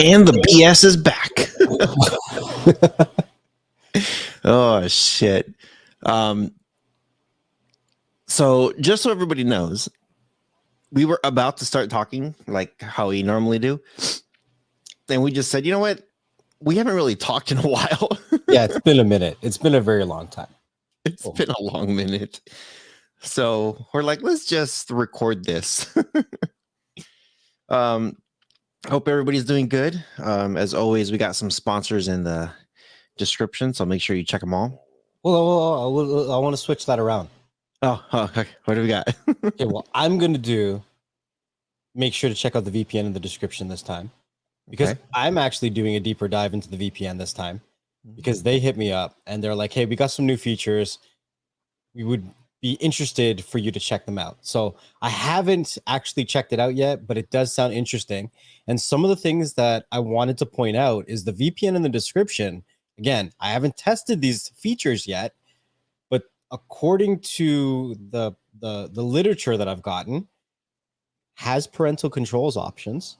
And the BS is back. Oh shit. So just so everybody knows, we were about to start talking like how we normally do. And we just said, you know what? We haven't really talked in a while. Yeah, it's been a minute. It's been a very long time. It's been a long minute. So we're like, let's just record this. Hope everybody's doing good. As always, we got some sponsors in the description, so make sure you check them all. Well, I want to switch that around. Oh, okay. What do we got? Okay, well, I'm going to make sure to check out the VPN in the description this time, because Okay. I'm actually doing a deeper dive into the VPN this time, because they hit me up and they're like, hey, we got some new features. We would be interested for you to check them out. So I haven't actually checked it out yet, but it does sound interesting. And some of the things that I wanted to point out is the VPN in the description. Again, I haven't tested these features yet, but according to the literature that I've gotten, has parental controls options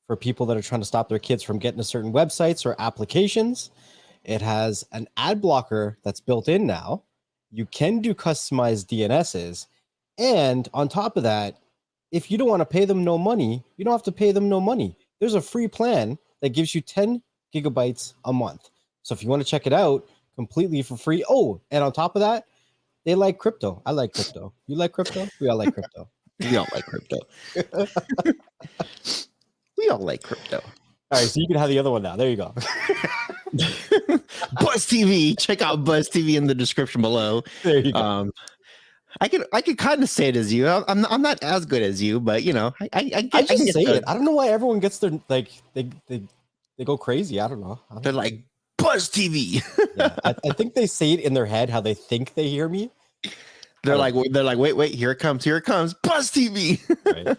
for people that are trying to stop their kids from getting to certain websites or applications. It has an ad blocker that's built in now. You can do customized DNSs. And on top of that, if you don't want to pay them no money, you don't have to pay them no money. There's a free plan that gives you 10 gigabytes a month. So if you want to check it out completely for free. Oh, and on top of that, they like crypto. I like crypto. You like crypto? We all like crypto. We all like crypto. We all like crypto. All right, so you can have the other one now. There you go. Buzz TV. Check out Buzz TV in the description below. There you go. I could kind of say it as you. I'm not as good as you, but you know, I just say it. I don't know why everyone gets their like they go crazy. I don't know. They're like Buzz TV. Yeah, I think they say it in their head how they think they hear me. They're like wait, here it comes, Buzz TV. Right.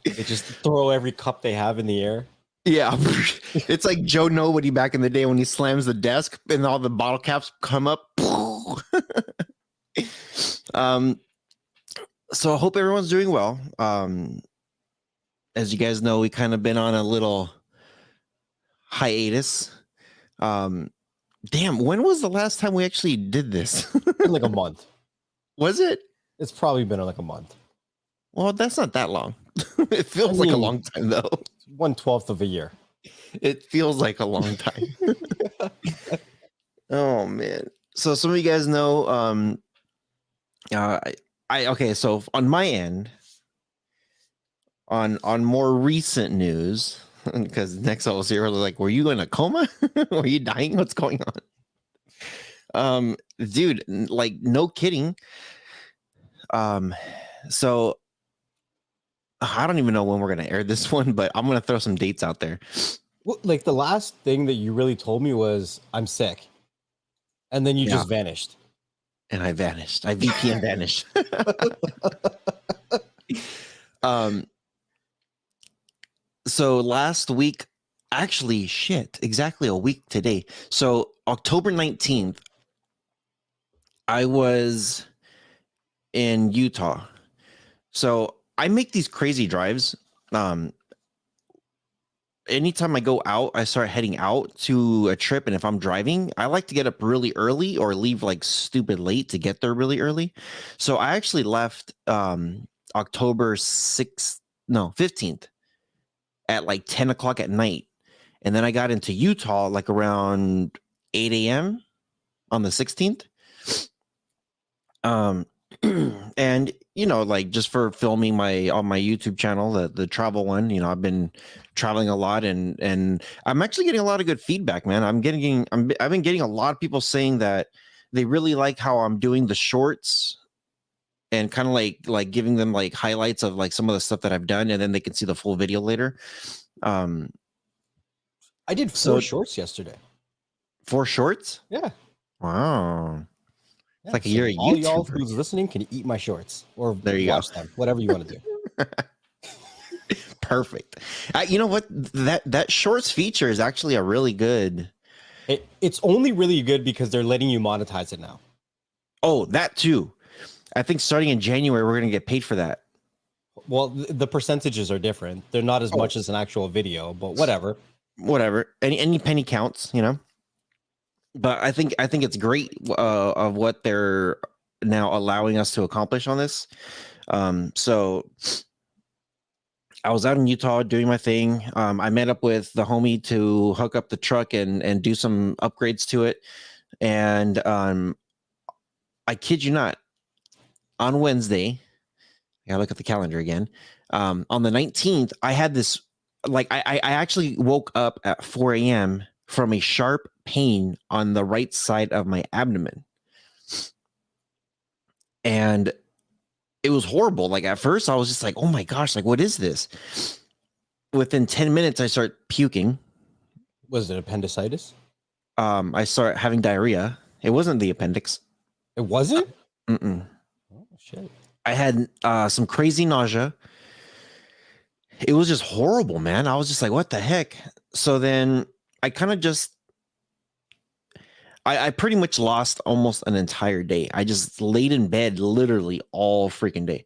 They just throw every cup they have in the air. Yeah, it's like Joe Nobody back in the day when he slams the desk and all the bottle caps come up. So I hope everyone's doing well. As you guys know, we kind of been on a little hiatus. Damn, when was the last time we actually did this? Been like a month. Was it? It's probably been like a month. Well, that's not that long. It feels like a long time though. 1/12 of a year. It feels like a long time. Oh man. So some of you guys know, okay, so on my end, on more recent news, because nxtlvltech was like, were you in a coma? Were you dying? What's going on? Dude, like no kidding. So I don't even know when we're gonna air this one, but I'm gonna throw some dates out there. Well, like the last thing that you really told me was I'm sick, and then you just vanished. And I vanished. I VPN vanished. So last week, actually, exactly a week today. So October 19th, I was in Utah. So I make these crazy drives. Anytime I go out, I start heading out to a trip. And if I'm driving, I like to get up really early or leave like stupid late to get there really early. So I actually left October 15th at like 10 o'clock at night. And then I got into Utah like around 8 a.m. on the 16th. And you know, like just for filming on my YouTube channel, the travel one, you know, I've been traveling a lot and I'm actually getting a lot of good feedback, man. I've been getting a lot of people saying that they really like how I'm doing the shorts and kind of like giving them like highlights of like some of the stuff that I've done, and then they can see the full video later. I did 4 shorts yesterday. 4 shorts? Yeah. Wow. Yeah, like so you're a all YouTuber. y'all who's listening can eat my shorts or there you watch go. them, whatever you want to do. Perfect. You know what? That shorts feature is actually a really good. It's only really good because they're letting you monetize it now. Oh, that too. I think starting in January, we're going to get paid for that. Well, the percentages are different. They're not as Oh, much as an actual video, but whatever. whatever. Any penny counts, you know. But I think it's great of what they're now allowing us to accomplish on this. So I was out in Utah doing my thing. I met up with the homie to hook up the truck and do some upgrades to it. And I kid you not, on Wednesday, I gotta look at the calendar again. On the 19th, I had this I actually woke up at 4 a.m. from a sharp pain on the right side of my abdomen. And it was horrible. Like at first, I was just like, oh my gosh, like what is this? Within 10 minutes, I start puking. Was it appendicitis? I start having diarrhea. It wasn't the appendix. It wasn't? Mm-mm. Oh, shit. I had some crazy nausea. It was just horrible, man. I was just like, what the heck? So then I kind of just, I pretty much lost almost an entire day. I just laid in bed literally all freaking day.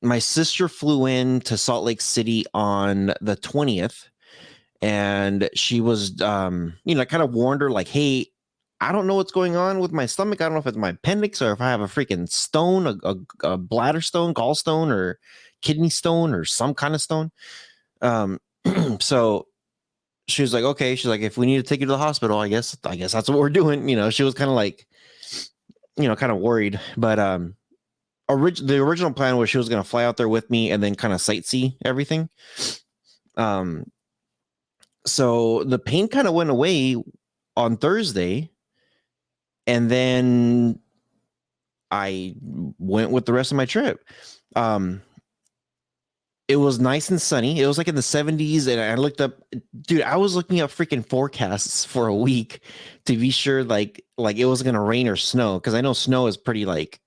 My sister flew in to Salt Lake City on the 20th, and she was, I kind of warned her, like, hey, I don't know what's going on with my stomach. I don't know if it's my appendix or if I have a freaking stone, a bladder stone, gallstone, or kidney stone, or some kind of stone. So she was like, okay. She's like, if we need to take you to the hospital, I guess that's what we're doing. She was kind of like, kind of worried. But the original plan was she was going to fly out there with me and then kind of sightsee everything. So the pain kind of went away on Thursday, and then I went with the rest of my trip. It was nice and sunny. It was like in the 70s, and I looked up, dude, I was looking up freaking forecasts for a week to be sure like it was gonna rain or snow, because I know snow is pretty like,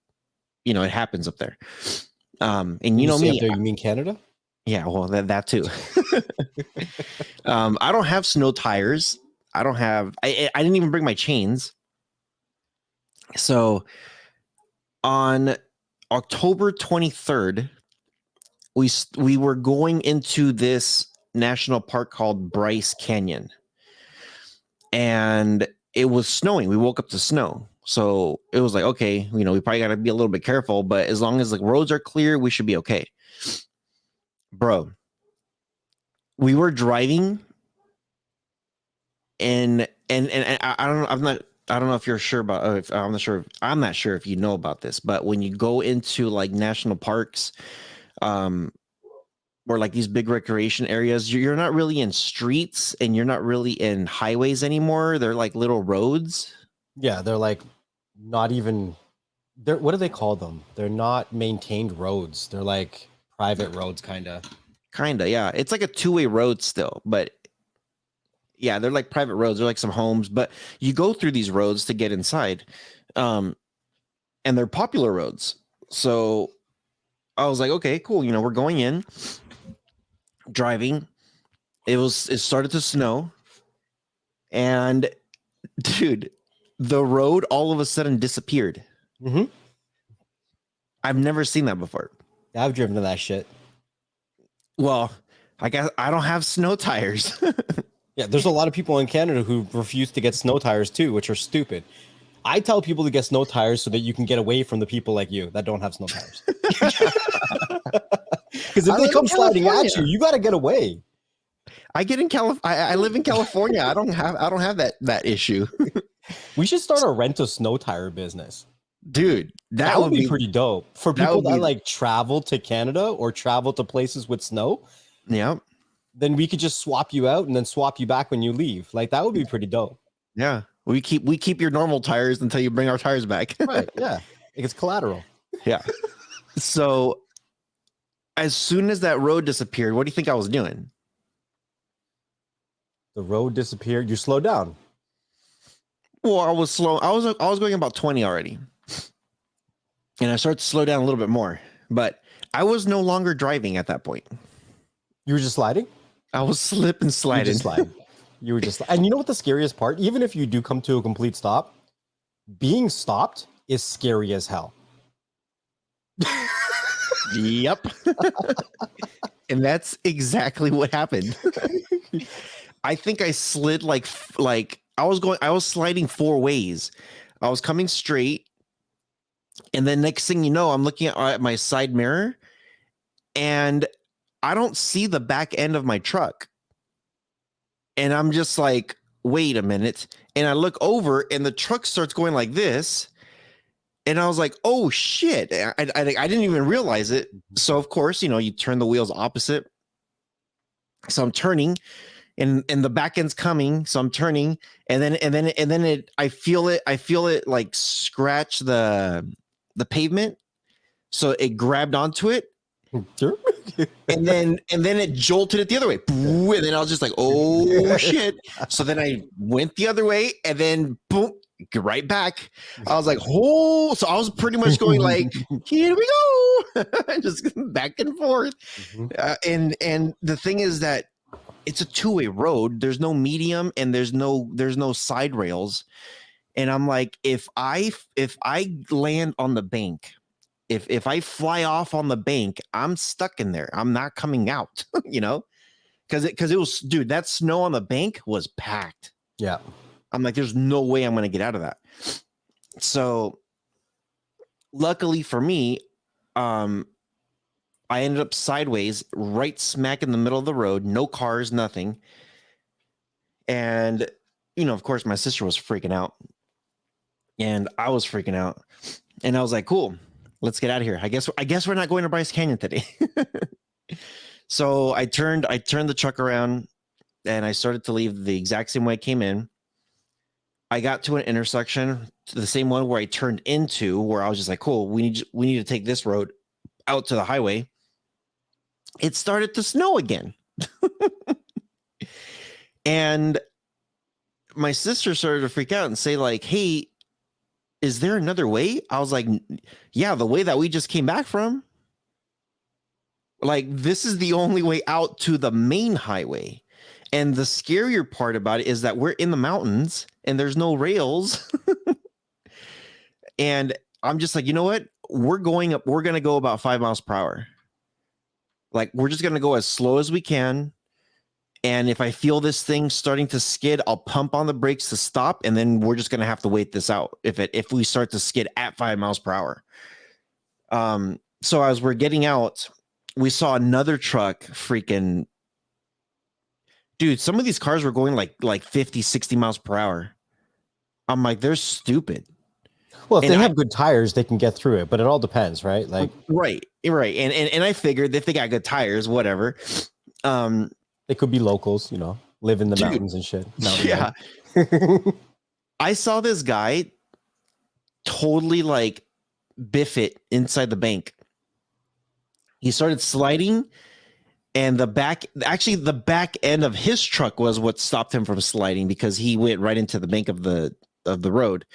it happens up there. And When you you know say me, up there, you mean Canada? yeah, well that too. I don't have snow tires. I don't have. I didn't even bring my chains. So on October 23rd, we were going into this national park called Bryce Canyon, and it was snowing. We woke up to snow, so it was like, okay, we probably got to be a little bit careful, but as long as the roads are clear, we should be okay. Bro, we were driving, and I don't know, I don't know if you're sure about, if I'm not sure if you know about this, but when you go into like national parks, or like these big recreation areas, you're not really in streets and you're not really in highways anymore. They're like little roads. Yeah, they're like not even. They're what do they call them? They're not maintained roads. They're like private roads, kind of. Kinda, yeah. It's like a two-way road still, but yeah, they're like private roads. They're like some homes, but you go through these roads to get inside. And they're popular roads. So I was like, okay, cool. We're going in, driving. It started to snow, and dude, the road all of a sudden disappeared. Mm-hmm. I've never seen that before. I've driven to that shit. Well, I guess I don't have snow tires. Yeah, there's a lot of people in Canada who refuse to get snow tires too, which are stupid. I tell people to get snow tires so that you can get away from the people like you that don't have snow tires. Because if they come sliding at you, you got to get away. I get in I live in California. I don't have that issue. We should start a rent a snow tire business. Dude, that would be pretty dope for people that like travel to Canada or travel to places with snow. Yeah. Then we could just swap you out and then swap you back when you leave. Like that would be pretty dope. Yeah. We keep your normal tires until you bring our tires back. Right. Yeah. It's collateral. Yeah. So as soon as that road disappeared, what do you think I was doing? The road disappeared. You slowed down. Well, I was slow. I was going about 20 already. And I started to slow down a little bit more. But I was no longer driving at that point. You were just sliding? I was slip and sliding. You were just, and you know what the scariest part? Even if you do come to a complete stop, being stopped is scary as hell. Yep. And that's exactly what happened. I think I slid like I was sliding four ways. I was coming straight, and then next thing you know, I'm looking at my side mirror, and I don't see the back end of my truck. And I'm just like, wait a minute. And I look over, and the truck starts going like this. And I was like, oh shit. I didn't even realize it. So of course, you turn the wheels opposite. So I'm turning, and the back end's coming. So I'm turning, and then I feel it like scratch the pavement. So it grabbed onto it. Sure. and then it jolted it the other way. And then I was just like, oh shit. So then I went the other way, and then boom, right back. I was like, oh, so I was pretty much going like, here we go. Just back and forth. And the thing is that it's a two-way road. There's no medium, and there's no side rails. And I'm like, if I land on the bank, if I fly off on the bank, I'm stuck in there. I'm not coming out, because it was, dude, that snow on the bank was packed. Yeah. I'm like, there's no way I'm going to get out of that. So luckily for me, I ended up sideways, right smack in the middle of the road, no cars, nothing. And, of course, my sister was freaking out, and I was freaking out, and I was like, cool, let's get out of here. I guess we're not going to Bryce Canyon today. So I turned the truck around, and I started to leave the exact same way I came in. I got to an intersection, to the same one where I turned into, where I was just like, cool, we need to take this road out to the highway. It started to snow again. And my sister started to freak out and say like, hey, is there another way? I was like, yeah, the way that we just came back from. Like, this is the only way out to the main highway. And the scarier part about it is that we're in the mountains and there's no rails. And I'm just like, you know what? We're going to go about 5 miles per hour. Like, we're just going to go as slow as we can. And if I feel this thing starting to skid, I'll pump on the brakes to stop. And then we're just going to have to wait this out if we start to skid at 5 miles per hour. So as we're getting out, we saw another truck freaking, dude, some of these cars were going like 50, 60 miles per hour. I'm like, they're stupid. Well, if they have good tires, they can get through it, but it all depends, right? Like, right. And I figured if they got good tires, whatever. They could be locals, live in the mountains and shit. Yeah. I saw this guy totally like biff it inside the bank. He started sliding, and the back end of his truck was what stopped him from sliding, because he went right into the bank of the road.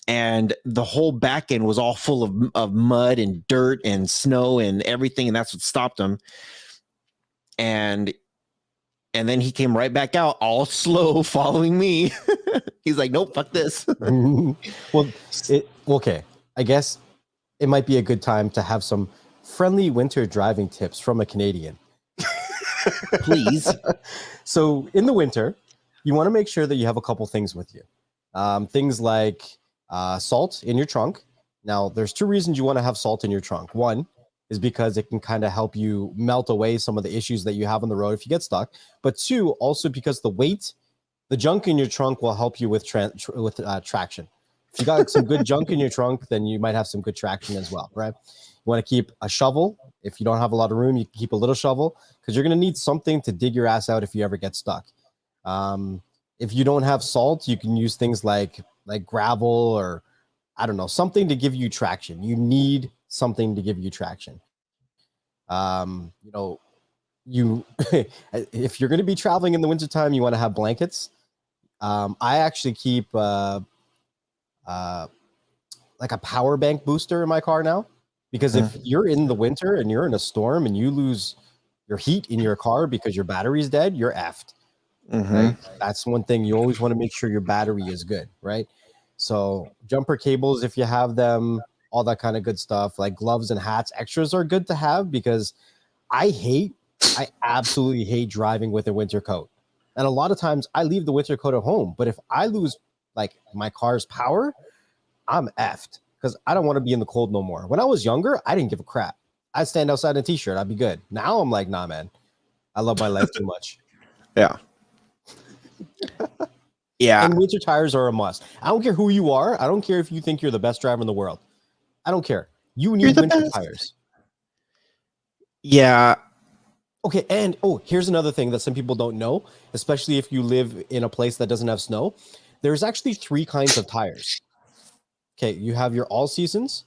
And the whole back end was all full of mud and dirt and snow and everything, and that's what stopped him. And then he came right back out, all slow, following me. He's like, nope, fuck this. Well, okay. I guess it might be a good time to have some friendly winter driving tips from a Canadian. Please. So in the winter, you want to make sure that you have a couple things with you. Things like salt in your trunk. Now, there's two reasons you want to have salt in your trunk. One is because it can kind of help you melt away some of the issues that you have on the road if you get stuck. But two, also because the junk in your trunk will help you with traction. If you got some good junk in your trunk, then you might have some good traction as well, right? You want to keep a shovel. If you don't have a lot of room, you can keep a little shovel, because you're going to need something to dig your ass out if you ever get stuck. If you don't have salt, you can use things like gravel, or I don't know, something to give you traction. You need something to give you traction. If you're going to be traveling in the wintertime, you want to have blankets. I actually keep like a power bank booster in my car now, because if you're in the winter and you're in a storm and you lose your heat in your car because your battery's dead, you're effed. Right? That's one thing. You always want to make sure your battery is good, right? So jumper cables, if you have them, all that kind of good stuff, like gloves and hats. Extras are good to have because I absolutely hate driving with a winter coat. And a lot of times I leave the winter coat at home. But if I lose like my car's power, I'm effed because I don't want to be in the cold no more. When I was younger, I didn't give a crap. I'd stand outside in a t-shirt. I'd be good. Now I'm like, nah, man. I love my life too much. Yeah. Yeah. And winter tires are a must. I don't care who you are. I don't care if you think you're the best driver in the world. I don't care. You You're need the winter best. tires. Yeah. Okay, and here's another thing that some people don't know, especially if you live in a place that doesn't have snow. There's actually 3 kinds of tires. Okay, you have your all seasons,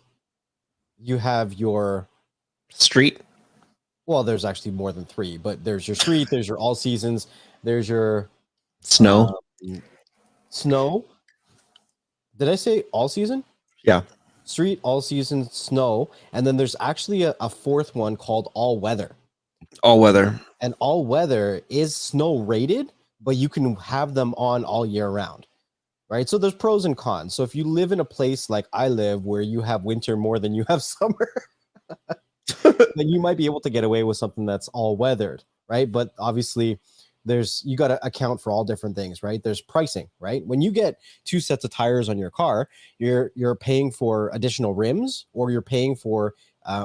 you have your Street. well, there's actually more than 3, but there's your street, there's your all seasons, there's your Snow. snow. Did I say all season? Yeah. Street, all season, snow, and then there's actually a 4th one called all weather. All weather. And all weather is snow rated, but you can have them on all year round. Right. So there's pros and cons. So if you live in a place like I live where you have winter more than you have summer, then you might be able to get away with something that's all weathered. Right. But obviously, you got to account for all different things, right? There's pricing, right? When you get 2 sets of tires on your car, you're paying for additional rims or you're paying for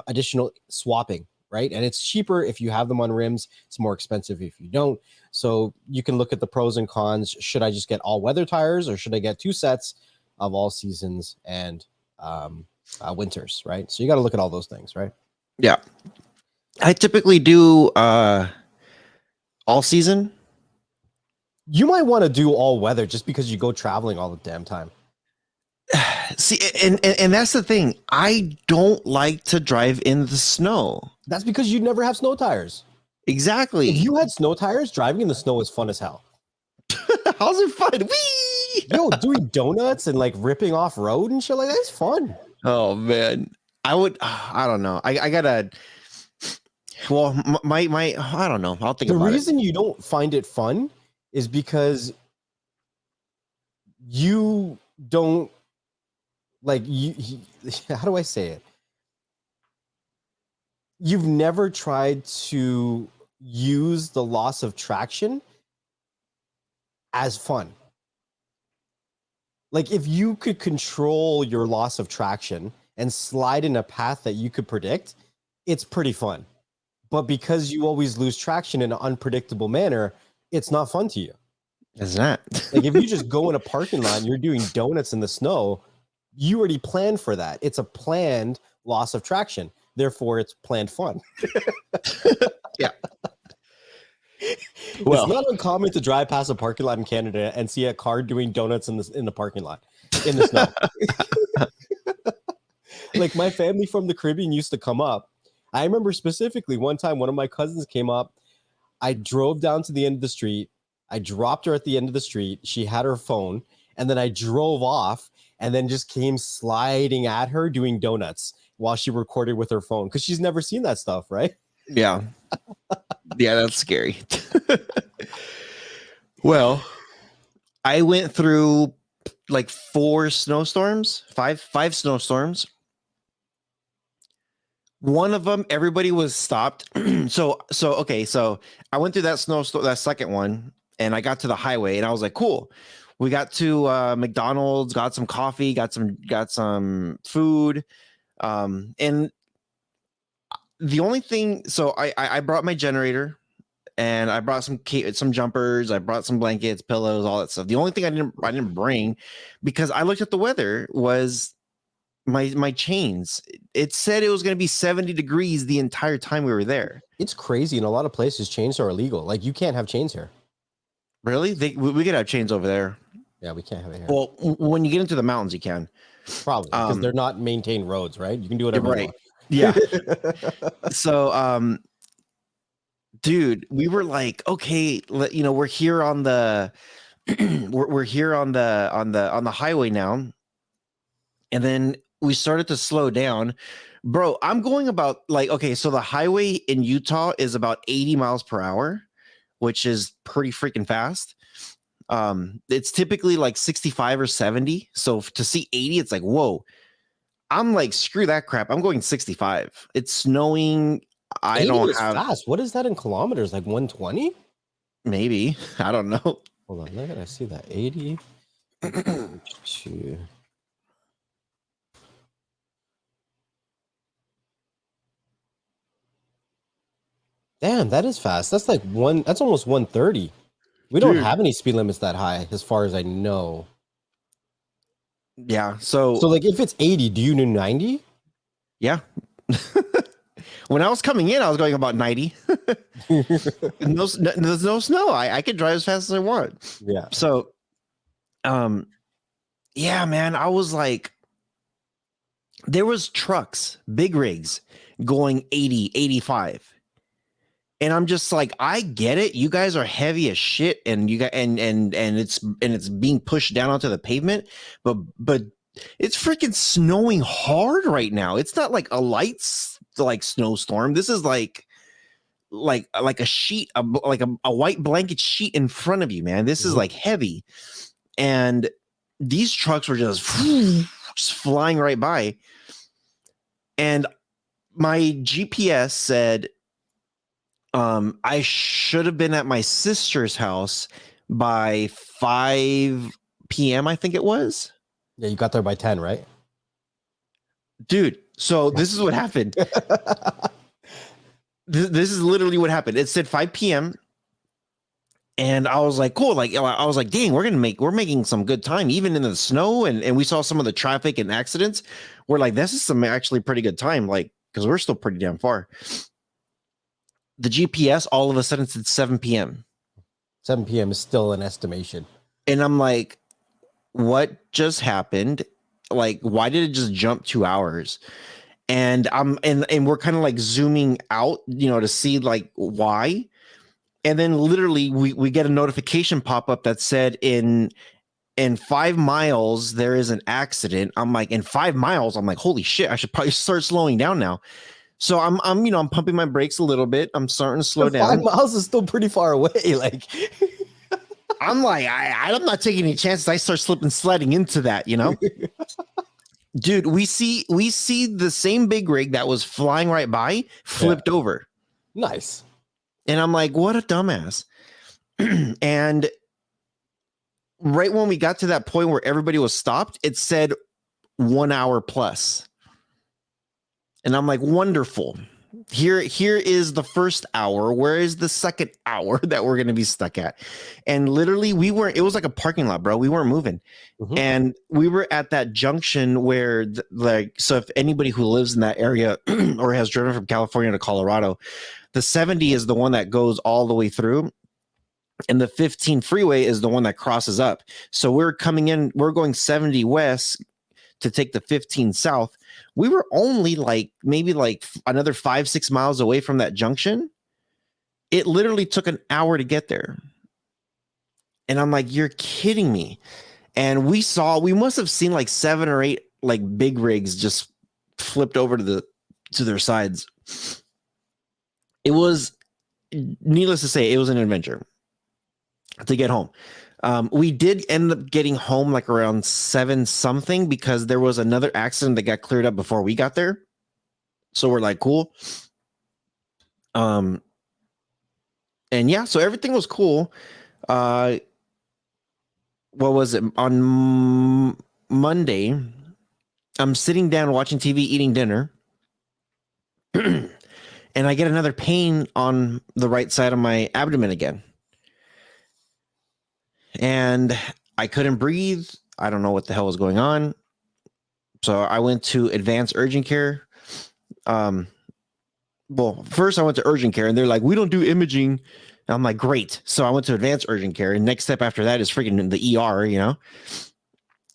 additional swapping, right? And it's cheaper if you have them on rims. It's more expensive if you don't. So you can look at the pros and cons. Should I just get all weather tires or should I get 2 sets of all seasons and winters, right? So you got to look at all those things, right? Yeah. I typically do all season. You might want to do all weather just because you go traveling all the damn time. See, and that's the thing. I don't like to drive in the snow. That's because you never have snow tires. Exactly. If you had snow tires, driving in the snow is fun as hell. How's it fun? Whee! Yo, doing donuts and like ripping off road and shit like that is fun. Oh man, I don't know. I gotta. Well, my I don't know. I'll think The about it. reason you don't find it fun is because you don't like how do I say it? You've never tried to use the loss of traction as fun. Like if you could control your loss of traction and slide in a path that you could predict, it's pretty fun. But because you always lose traction in an unpredictable manner, it's not fun to you. It's not. Like if you just go in a parking lot and you're doing donuts in the snow, you already planned for that. It's a planned loss of traction. Therefore, it's planned fun. Yeah. Well, it's not uncommon to drive past a parking lot in Canada and see a car doing donuts in the parking lot in the snow. Like my family from the Caribbean used to come up. I remember specifically one time one of my cousins came up. I drove down to the end of the street. I dropped her at the end of the street. She had her phone, and then I drove off and then just came sliding at her doing donuts while she recorded with her phone because she's never seen that stuff, right? Yeah. Yeah, that's scary. Well, I went through like 4 snowstorms, five snowstorms. One of them, everybody was stopped. So okay, so I went through that snowstorm, that second one, and I got to the highway, and I was like, cool. We got to McDonald's, got some coffee, got some food, and the only thing. So I brought my generator, and I brought some jumpers, I brought some blankets, pillows, all that stuff. The only thing I didn't bring, because I looked at the weather, was my chains. It said it was going to be 70 degrees the entire time we were there. It's crazy. In a lot of places, chains are illegal. Like you can't have chains here. Really? We could have chains over there. Yeah, we can't have it here. Well, when you get into the mountains, you can. Probably because they're not maintained roads, right? You can do whatever you want. Yeah. So, dude, we were like, okay, we're here on the we're here on the highway now, and then we started to slow down. Bro, I'm going about like, okay, so the highway in Utah is about 80 miles per hour, which is pretty freaking fast. It's typically like 65 or 70. So to see 80, it's like, whoa. I'm like, screw that crap. I'm going 65. It's snowing. I 80 don't is have fast. What is that in kilometers? Like 120? maybe. I don't know. Hold on, look at I see that 80 to damn, that is fast. That's like that's almost 130. We don't Dude. have any speed limits that high, as far as I know. Yeah. So, So like, if it's 80, do you do 90? yeah. When I was coming in, I was going about 90. There's no snow. I could drive as fast as I want. Yeah. So, yeah, man, I was like, there was trucks, big rigs going 80, 85. And I'm just like, I get it. You guys are heavy as shit, and you got and it's being pushed down onto the pavement, but it's freaking snowing hard right now. It's not like a light like snowstorm. This is like a sheet, like a white blanket sheet in front of you, man. This is like heavy, and these trucks were just flying right by, and my GPS said I should have been at my sister's house by 5 p.m. I think it was. Yeah, you got there by 10, right? Dude, so this is what happened. This is literally what happened. It said 5 p.m. and I was like, cool. Like I was like, dang, we're making some good time, even in the snow. And we saw some of the traffic and accidents. We're like, this is some actually pretty good time, like, because we're still pretty damn far. The GPS all of a sudden said 7 p.m. 7 p.m. is still an estimation. And I'm like, what just happened? Like, why did it just jump 2 hours? And and we're kind of like zooming out, to see like why. And then literally we get a notification pop up that said in 5 miles there is an accident. I'm like, in 5 miles, I'm like, holy shit, I should probably start slowing down now. So I'm pumping my brakes a little bit. I'm starting to slow down. 5 miles is still pretty far away. Like, I'm like, I'm not taking any chances. I start sledding into that, Dude, we see the same big rig that was flying right by flipped over. Nice. And I'm like, what a dumbass. And right when we got to that point where everybody was stopped, it said 1 hour plus. And I'm like, wonderful. Here is the first hour. Where is the second hour that we're going to be stuck at? And literally it was like a parking lot, bro. We weren't moving. Mm-hmm. And we were at that junction where so if anybody who lives in that area or has driven from California to Colorado, the 70 is the one that goes all the way through. And the 15 freeway is the one that crosses up. So we're going 70 west to take the 15 south. We were only maybe another 5-6 miles away from that junction. It literally took an hour to get there. And I'm like, you're kidding me. And we must have seen like 7 or 8 like big rigs just flipped over to their sides. It was, needless to say, it was an adventure to get home. We did end up getting home like around 7 something because there was another accident that got cleared up before we got there. So we're like, cool. And yeah, so everything was cool. What was it? On Monday, I'm sitting down watching TV, eating dinner. And I get another pain on the right side of my abdomen again. And I couldn't breathe. I don't know what the hell was going on. So I went to advanced urgent care. Well, first I went to urgent care and they're like, we don't do imaging. And I'm like, great. So I went to advanced urgent care. And next step after that is freaking the ER,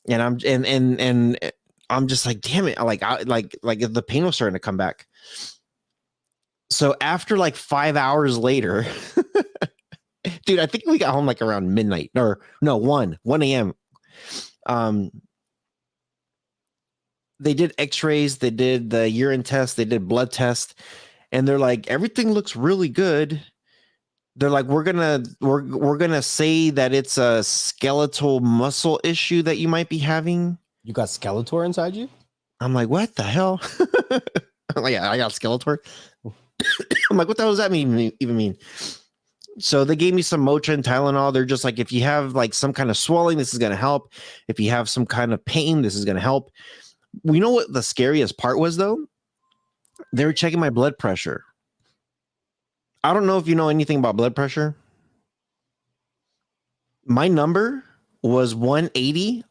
And I'm just like, damn it. Like the pain was starting to come back. So after like 5 hours later, dude, I think we got home like around midnight or no, 1 a.m. They did x-rays, they did the urine test, they did blood test, and they're like, everything looks really good. They're like, we're gonna say that it's a skeletal muscle issue that you might be having. You got Skeletor inside you? I'm like, what the hell? I'm like, yeah, I got Skeletor. I'm like, what the hell does that even mean? So they gave me some Motrin, Tylenol. They're just like, if you have like some kind of swelling, this is going to help. If you have some kind of pain, this is going to help. We know what the scariest part was, though? They were checking my blood pressure. I don't know if you know anything about blood pressure. My number was 180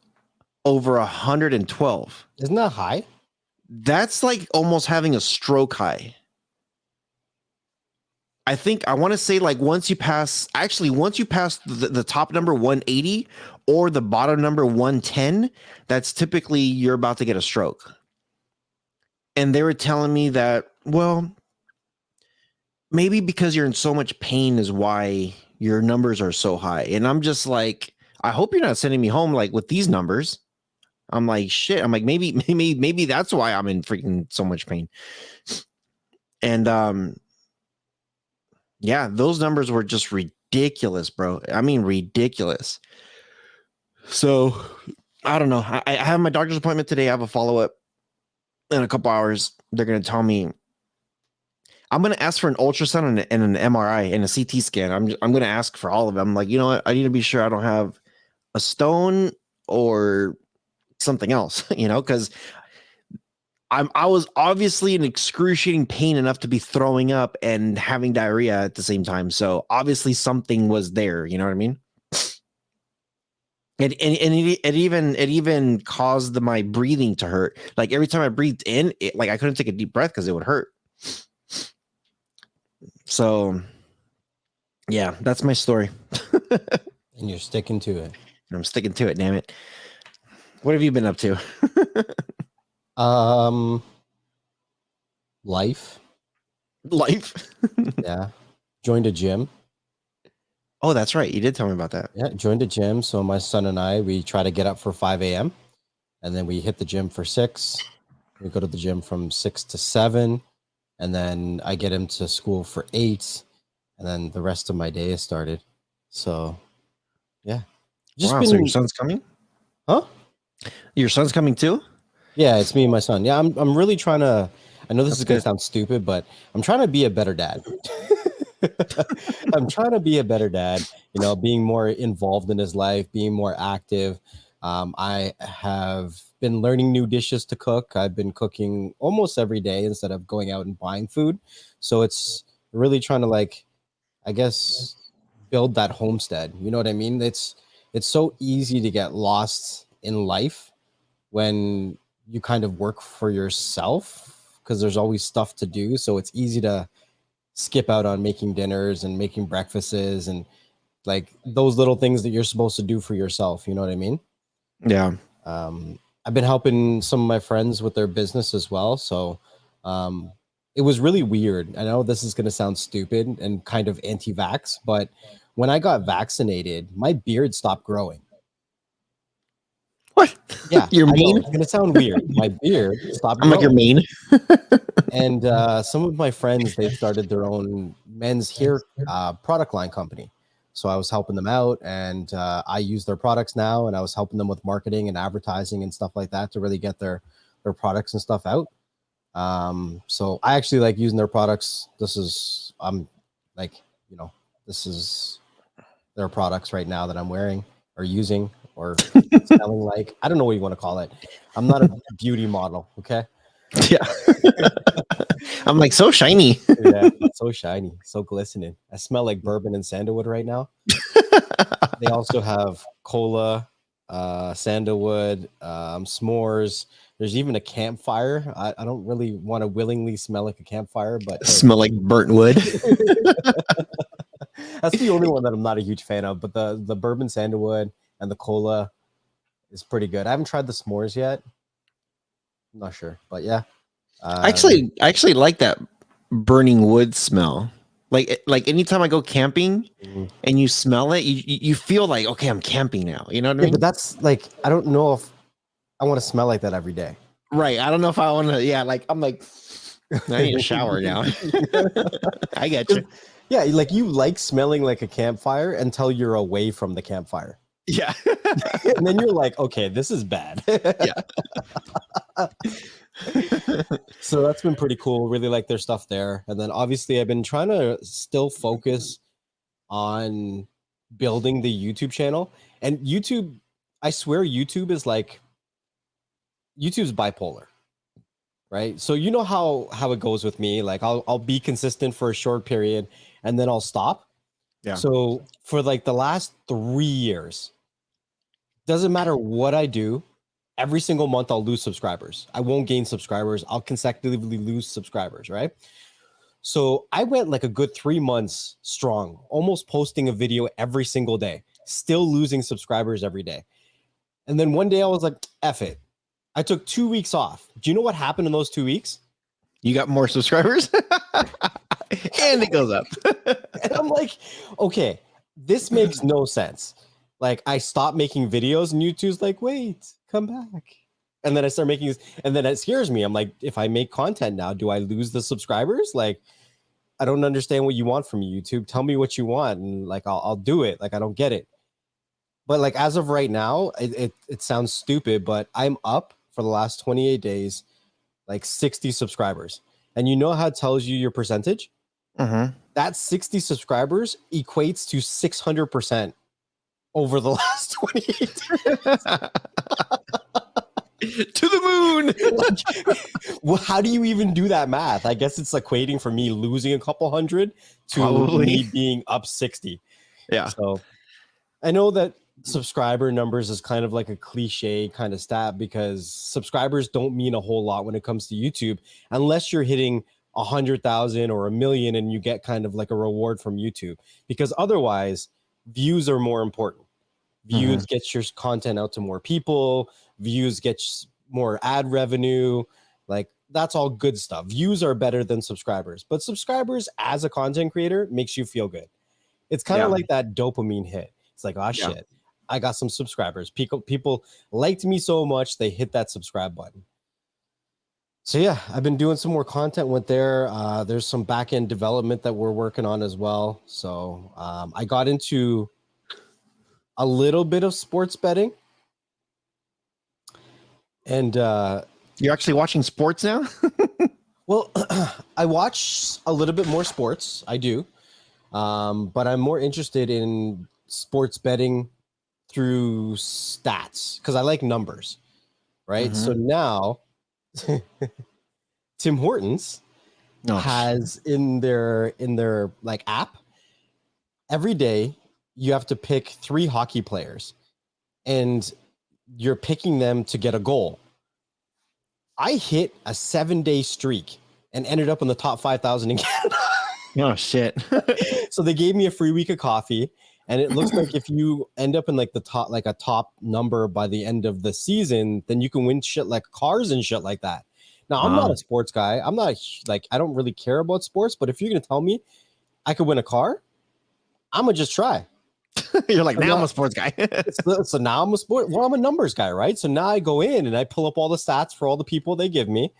over 112. Isn't that high? That's like almost having a stroke high. I think I want to say like once you pass the top number 180 or the bottom number 110, that's typically you're about to get a stroke. And they were telling me that, well, maybe because you're in so much pain is why your numbers are so high. And I'm just like, I hope you're not sending me home like with these numbers. I'm like, shit. I'm like, maybe that's why I'm in freaking so much pain. And yeah, those numbers were just ridiculous, bro. I mean, ridiculous. So I don't know. I have my doctor's appointment today. I have a follow-up in a couple hours. They're going to tell me. I'm going to ask for an ultrasound and an MRI and a CT scan. I'm going to ask for all of them. I'm like, you know what? I need to be sure I don't have a stone or something else, you know, because I was obviously in excruciating pain enough to be throwing up and having diarrhea at the same time. So obviously something was there. You know what I mean? It even caused my breathing to hurt. Like every time I breathed in, like I couldn't take a deep breath because it would hurt. So yeah, that's my story. And you're sticking to it. I'm sticking to it. Damn it. What have you been up to? Life. Yeah. Joined a gym. Oh, that's right. You did tell me about that. Yeah, joined a gym. So my son and I, we try to get up for 5 a.m. and then we hit the gym for 6. We go to the gym from 6 to 7. And then I get him to school for 8. And then the rest of my day is started. So yeah. Just wow, so your son's coming? Huh? Your son's coming too? Yeah, it's me and my son. Yeah, I'm really trying to, I know this is going to sound stupid, but I'm trying to be a better dad. I'm trying to be a better dad, you know, being more involved in his life, being more active. I have been learning new dishes to cook. I've been cooking almost every day instead of going out and buying food. So it's really trying to, like, I guess, build that homestead. You know what I mean? It's so easy to get lost in life when you kind of work for yourself because there's always stuff to do. So it's easy to skip out on making dinners and making breakfasts and like those little things that you're supposed to do for yourself. You know what I mean? Yeah. I've been helping some of my friends with their business as well. So it was really weird. I know this is going to sound stupid and kind of anti-vax, but when I got vaccinated, my beard stopped growing. What? Yeah, you're mean. It's gonna sound weird. My beard stopped. I'm like, you're mean. And some of my friends, they started their own men's hair product line company. So I was helping them out, and I use their products now, and I was helping them with marketing and advertising and stuff like that to really get their products and stuff out. So I actually like using their products. This is like, you know, this is their products right now that I'm wearing or using or smelling like. I don't know what you want to call it. I'm not a beauty model, okay? Yeah. I'm like so shiny. Yeah, so shiny, so glistening. I smell like bourbon and sandalwood right now. They also have cola, sandalwood, s'mores. There's even a campfire. I don't really want to willingly smell like a campfire, but smell like burnt wood. That's the only one that I'm not a huge fan of. But the bourbon sandalwood and the cola is pretty good. I haven't tried the s'mores yet. I'm not sure, but yeah. I actually like that burning wood smell. Like anytime I go camping and you smell it, you feel like, okay, I'm camping now. You know what I mean? But that's like, I don't know if I want to smell like that every day. Right. I don't know if I want to. Yeah. Like I'm like, I need a shower now. I get you. Yeah. Like you like smelling like a campfire until you're away from the campfire. Yeah. And then you're like, okay, this is bad. Yeah. So that's been pretty cool. Really like their stuff there. And then obviously I've been trying to still focus on building the YouTube channel. And YouTube, I swear YouTube's bipolar, right? So you know how it goes with me. Like I'll be consistent for a short period and then I'll stop. Yeah. So for like the last 3 years, doesn't matter what I do, every single month I'll lose subscribers. I won't gain subscribers. I'll consecutively lose subscribers, right? So I went like a good 3 months strong, almost posting a video every single day, still losing subscribers every day. And then one day I was like, F it. I took 2 weeks off. Do you know what happened in those 2 weeks? You got more subscribers and it goes up. And I'm like, okay, this makes no sense. Like I stopped making videos and YouTube's like, wait, come back. And then I start making, and then it scares me. I'm like, if I make content now, do I lose the subscribers? Like, I don't understand what you want from me, YouTube. Tell me what you want, and like I'll do it. Like I don't get it. But like as of right now, it sounds stupid, but I'm up for the last 28 days, like 60 subscribers. And you know how it tells you your percentage? Mm-hmm. That 60 subscribers equates to 600% over the last 28 days. To the moon. Like, well, how do you even do that math? I guess it's equating for me losing a couple hundred to Probably. me being up 60. Yeah. So I know that subscriber numbers is kind of like a cliche kind of stat because subscribers don't mean a whole lot when it comes to YouTube unless you're hitting 100,000 or 1,000,000 and you get kind of like a reward from YouTube, because otherwise views are more important. Views get your content out to more people, views get more ad revenue, like that's all good stuff. Views are better than subscribers, but subscribers as a content creator makes you feel good. It's kind of like that dopamine hit. It's like, oh shit, I got some subscribers. People liked me so much they hit that subscribe button. So yeah, I've been doing some more content with there. There's some back end development that we're working on as well. So I got into a little bit of sports betting, and you're actually watching sports now. well, I watch a little bit more sports. I do, but I'm more interested in sports betting through stats because I like numbers, right? So now Tim Hortons has in their like app, every day you have to pick 3 hockey players and you're picking them to get a goal. I hit a 7-day streak and ended up in the top 5,000 in Canada. Oh shit. So they gave me a free week of coffee, and it looks like if you end up in like the top, like a top number by the end of the season, then you can win shit like cars and shit like that. Now, I'm not a sports guy. I'm not like, I don't really care about sports, but if you're going to tell me I could win a car, I'm going to just try. You're like, now I'm a sports guy. So now I'm a I'm a numbers guy, right? So now I go in and I pull up all the stats for all the people they give me,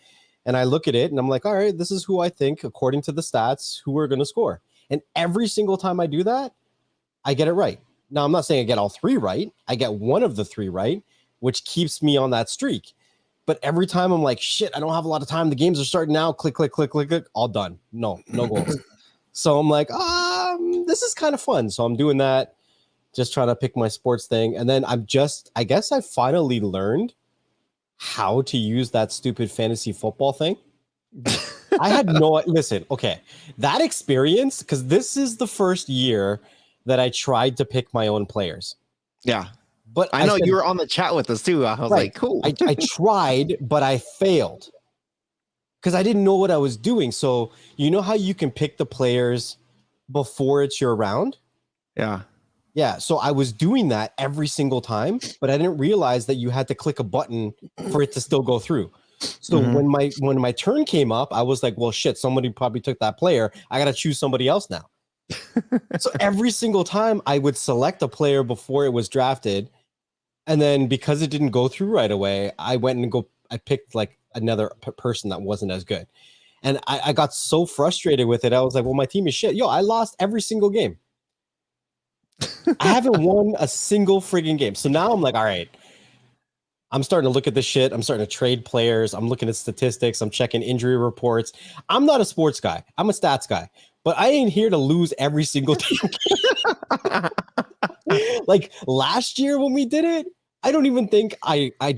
and I look at it and I'm like, all right, this is who I think, according to the stats, who are going to score. And every single time I do that, I get it right. Now, I'm not saying I get all 3 right. I get one of the 3 right, which keeps me on that streak. But every time I'm like, shit, I don't have a lot of time. The games are starting now. Click, click, click, click, click. All done. No goals. So I'm like, this is kind of fun. So I'm doing that, just trying to pick my sports thing. And then I guess I finally learned how to use that stupid fantasy football thing. I had listen, okay, that experience, because this is the first year that I tried to pick my own players. Yeah. But I know you were on the chat with us too. I was like, cool. I tried, but I failed because I didn't know what I was doing. So you know how you can pick the players before it's your round? Yeah. Yeah. So I was doing that every single time, but I didn't realize that you had to click a button for it to still go through. So when my turn came up, I was like, well, shit, somebody probably took that player. I got to choose somebody else now. So every single time I would select a player before it was drafted. And then because it didn't go through right away, I picked like another person that wasn't as good. And I got so frustrated with it. I was like, well, my team is shit. Yo, I lost every single game. I haven't won a single frigging game. So now I'm like, all right, I'm starting to look at this shit. I'm starting to trade players. I'm looking at statistics. I'm checking injury reports. I'm not a sports guy. I'm a stats guy. But I ain't here to lose every single team. Like last year when we did it, I don't even think I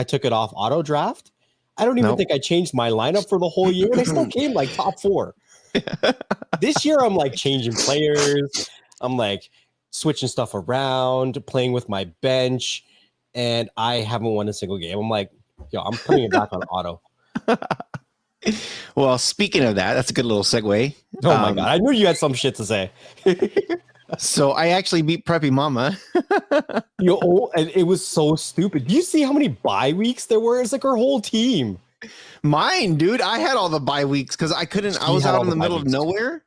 took it off auto draft. I don't even Nope. think I changed my lineup for the whole year, and I still came like top 4. This year I'm like changing players. I'm like switching stuff around, playing with my bench, and I haven't won a single game. I'm like, yo, I'm putting it back on auto. Well, speaking of that, that's a good little segue. Oh my god, I knew you had some shit to say. So I actually beat Preppy Mama. And it was so stupid. Do you see how many bye weeks there were? It's like our whole team. Mine, dude. I had all the bye weeks because I couldn't. I was out in the middle of nowhere,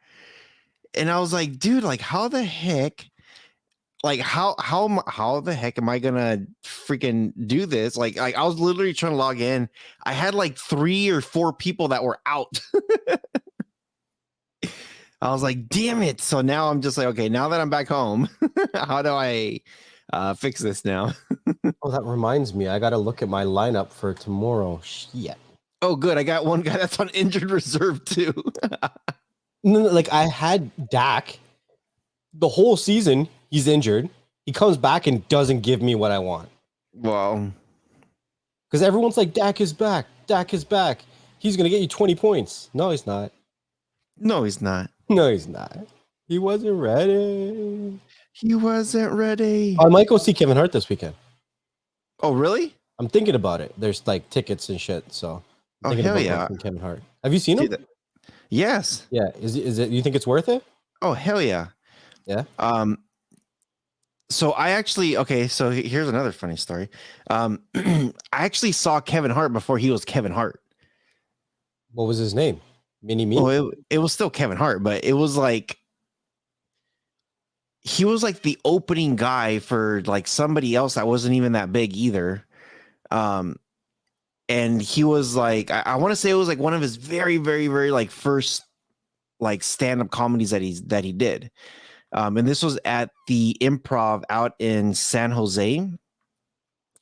and I was like, dude, like, how the heck? Like how the heck am I gonna freaking do this? Like I was literally trying to log in. I had like 3 or 4 people that were out. I was like, damn it. So now I'm just like, okay, now that I'm back home, how do I fix this now? Oh, that reminds me. I gotta look at my lineup for tomorrow. Shit. Oh, good. I got one guy that's on injured reserve too. No, like I had Dak the whole season. He's injured. He comes back and doesn't give me what I want. Well, because everyone's like, Dak is back. Dak is back. He's gonna get you 20 points. No, he's not. no, he's not. No, he's not. He wasn't ready. He wasn't ready. I might go see Kevin Hart this weekend. Oh, really? I'm thinking about it. There's like tickets and shit. So I'm thinking hell about yeah. watching Kevin Hart. Have you seen him? Yes. Yeah. Is it? You think it's worth it? Oh, hell yeah. Yeah. So I actually, okay, so here's another funny story. I actually saw Kevin Hart before he was Kevin Hart. What was his name? Mini Me? Oh, it was still Kevin Hart, but it was like he was like the opening guy for like somebody else that wasn't even that big either. And he was like, I want to say it was like one of his very, very, very like first like stand-up comedies that he did. And this was at the Improv out in San Jose,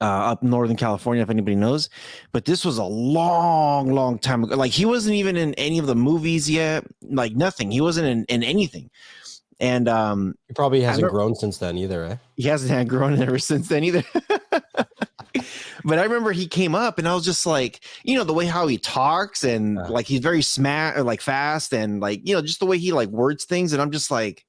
up Northern California, if anybody knows. But this was a long, long time ago. Like he wasn't even in any of the movies yet, like nothing. He wasn't in anything. And he probably hasn't grown since then either, eh? He hasn't grown ever since then either. But I remember he came up and I was just like, you know, the way how he talks and like he's very like fast and like, you know, just the way he like words things. And I'm like,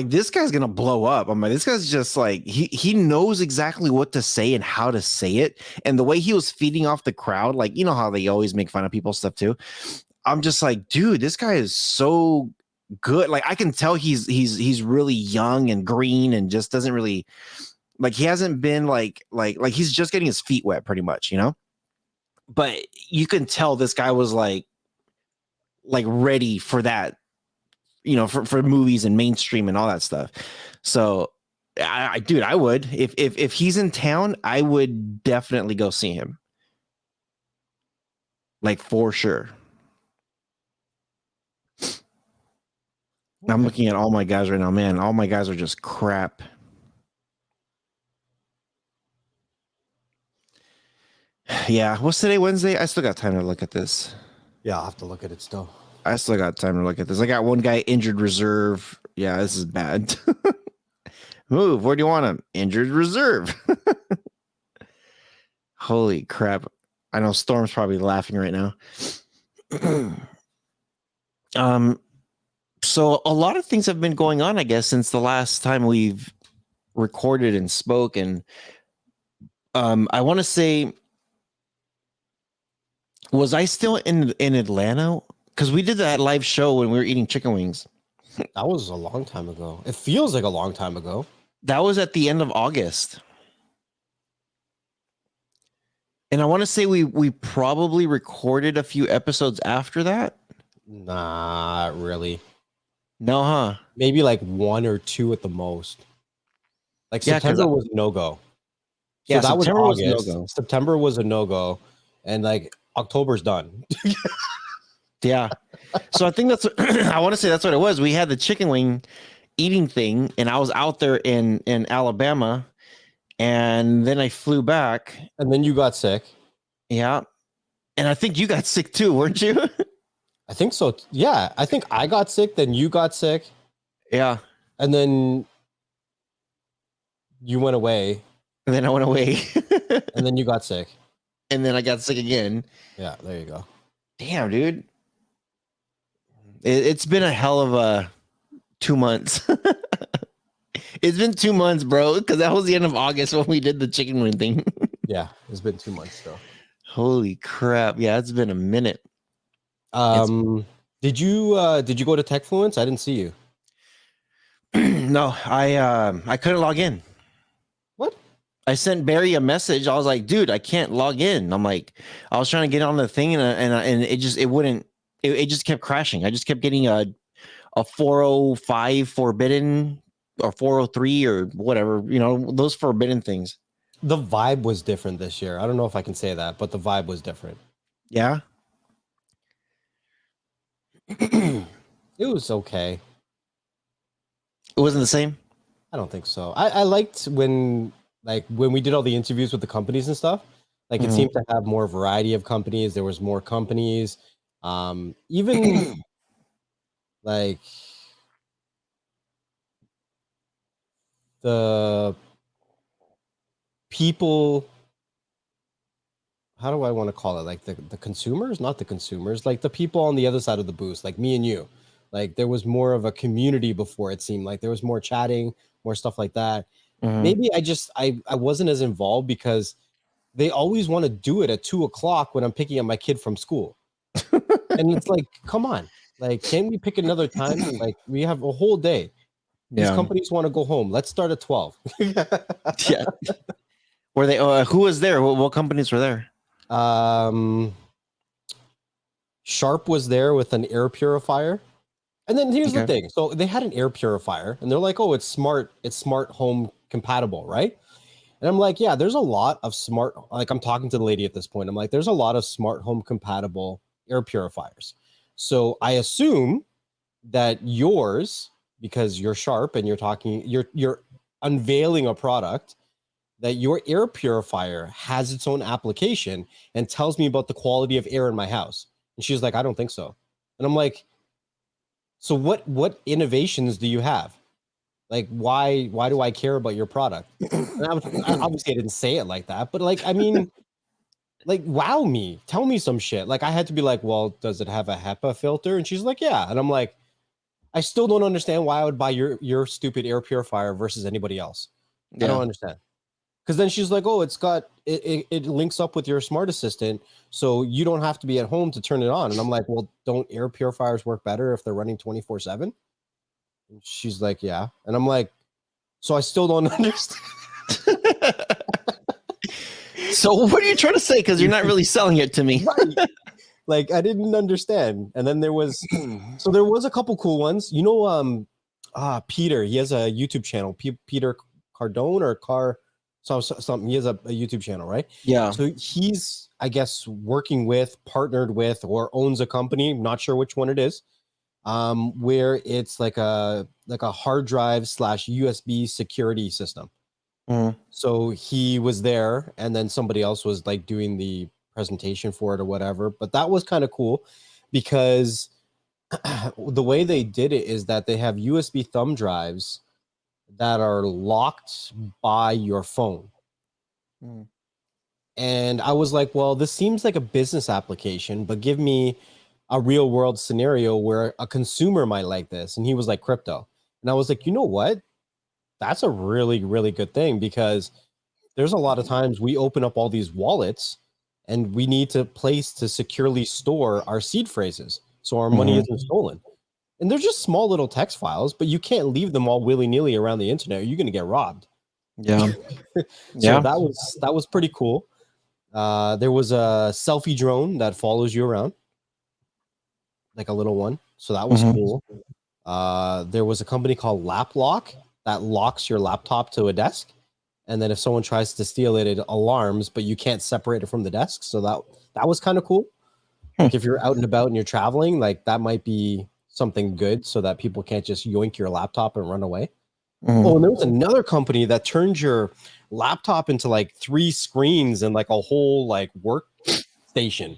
this guy's gonna blow up. I'm like, this guy's just like he knows exactly what to say and how to say it. And the way he was feeding off the crowd, like, you know how they always make fun of people stuff too. I'm just like, dude, this guy is so good. Like I can tell he's really young and green and just doesn't really like he hasn't been like he's just getting his feet wet pretty much, you know. But you can tell this guy was like ready for that, you know, for movies and mainstream and all that stuff. So dude, I would if he's in town, I would definitely go see him. Like for sure. I'm looking at all my guys right now, man. All my guys are just crap. Yeah, what's today? Wednesday? I still got time to look at this. Yeah, I'll have to look at it still. I still got time to look at this. I got one guy injured reserve. Yeah, this is bad. Move. Where do you want him? Injured reserve. Holy crap. I know Storm's probably laughing right now. So a lot of things have been going on, I guess, since the last time we've recorded and spoke. And I want to say, was I still in Atlanta? Because we did that live show when we were eating chicken wings. That was a long time ago. It feels like a long time ago. That was at the end of August. And I want to say we probably recorded a few episodes after that. Not really. No, huh? Maybe like 1 or 2 at the most. Like September was a no-go. So yeah, that was September August. was no-go. September was a no-go. And like October's done. Yeah. So I think that's I want to say that's what it was. We had the chicken wing eating thing, and I was out there in Alabama, and then I flew back. And then you got sick. Yeah, and I think you got sick too, weren't you? I think so. Yeah, I think I got sick. Then you got sick, Yeah, and then you went away, and then I went away, and then you got sick. and then I got sick again. Yeah, there you go. Damn, dude, it's been a hell of a 2 months. It's been 2 months, bro, because that was the end of August when we did the chicken wing thing. Yeah, it's been 2 months still. Holy crap! Yeah, it's been a minute. Did you go to TechFluence? I didn't see you. No, I couldn't log in. What? I sent Barry a message. I was like, dude, I can't log in. I'm like, I was trying to get on the thing and it wouldn't. It just kept crashing. I just kept getting a 405 forbidden or 403 or whatever. You know, those forbidden things. The vibe was different this year. I don't know if I can say that, but the vibe was different. Yeah. It was okay. It wasn't the same. I don't think so. I liked when we did all the interviews with the companies and stuff. Like it seemed to have more variety of companies. There was more companies. Even like the people, how do I want to call it? Like the consumers, not the consumers, like the people on the other side of the booth, like me and you. Like there was more of a community before. It seemed like there was more chatting, more stuff like that. Maybe I wasn't as involved because they always want to do it at 2 o'clock when I'm picking up my kid from school. And it's like, come on, like, can we pick another time? Like we have a whole day. These companies want to go home. Let's start at 12. Yeah. Were they? Who was there? What companies were there? Sharp was there with an air purifier. And then here's the thing. So they had an air purifier and they're like, oh, it's smart home compatible, right? And I'm like, yeah, there's a lot of smart, like I'm talking to the lady at this point. I'm like, there's a lot of smart home compatible air purifiers. So I assume that yours, because you're Sharp and you're unveiling a product, that your air purifier has its own application and tells me about the quality of air in my house. And she's like, I don't think so. And I'm like, so what innovations do you have? Like, why do I care about your product? And obviously I didn't say it like that, but like, I mean, like, wow me, tell me some shit. Like I had to be like, well, does it have a HEPA filter? And she's like, yeah. And I'm like, I still don't understand why I would buy your stupid air purifier versus anybody else. I don't understand. Because then she's like, oh, it links up with your smart assistant, so you don't have to be at home to turn it on. And I'm like, well, don't air purifiers work better if they're running 24/7? And she's like, yeah. And I'm like, so I still don't understand. So what are you trying to say? Because you're not really selling it to me. Right. Like I didn't understand. And then there was a couple cool ones. You know, Peter, he has a YouTube channel. Peter Cardone or something. He has a YouTube channel, right? Yeah. So he's, I guess, partnered with, or owns a company. Not sure which one it is. Where it's like a hard drive / USB security system. So he was there, and then somebody else was like doing the presentation for it or whatever. But that was kind of cool because the way they did it is that they have USB thumb drives that are locked by your phone. And I was like, well, this seems like a business application, but give me a real world scenario where a consumer might like this. And he was like, crypto. And I was like, you know what? That's a really, really good thing, because there's a lot of times we open up all these wallets and we need to place to securely store our seed phrases so our money isn't stolen. And they're just small little text files, but you can't leave them all willy-nilly around the internet, or you're going to get robbed. Yeah. So that was pretty cool. There was a selfie drone that follows you around, like a little one. So that was cool. There was a company called LapLock that locks your laptop to a desk. And then if someone tries to steal it, it alarms, but you can't separate it from the desk. So that was kind of cool. Like if you're out and about and you're traveling, like that might be something good so that people can't just yoink your laptop and run away. Oh, and there was another company that turns your laptop into like 3 screens and like a whole like workstation.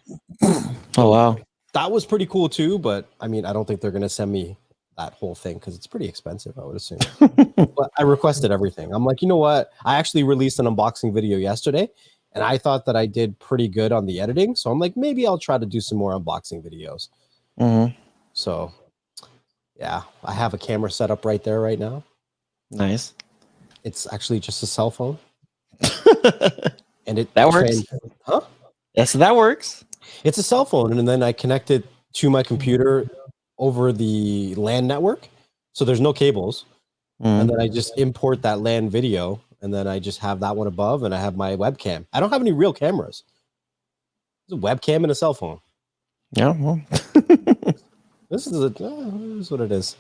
Oh So wow. that was pretty cool too. But I mean, I don't think they're gonna send me that whole thing because it's pretty expensive, I would assume. But I requested everything. I'm like, you know what? I actually released an unboxing video yesterday, and I thought that I did pretty good on the editing. So I'm like, maybe I'll try to do some more unboxing videos. Mm-hmm. So yeah, I have a camera set up right there right now. Nice. It's actually just a cell phone, and it That works. huh? Yes, that works. It's a cell phone, and then I connect it to my computer over the LAN network. So there's no cables. And then I just import that LAN video, and then I just have that one above, and I have my webcam. I don't have any real cameras. It's a webcam and a cell phone. Yeah. Well. This is what it is.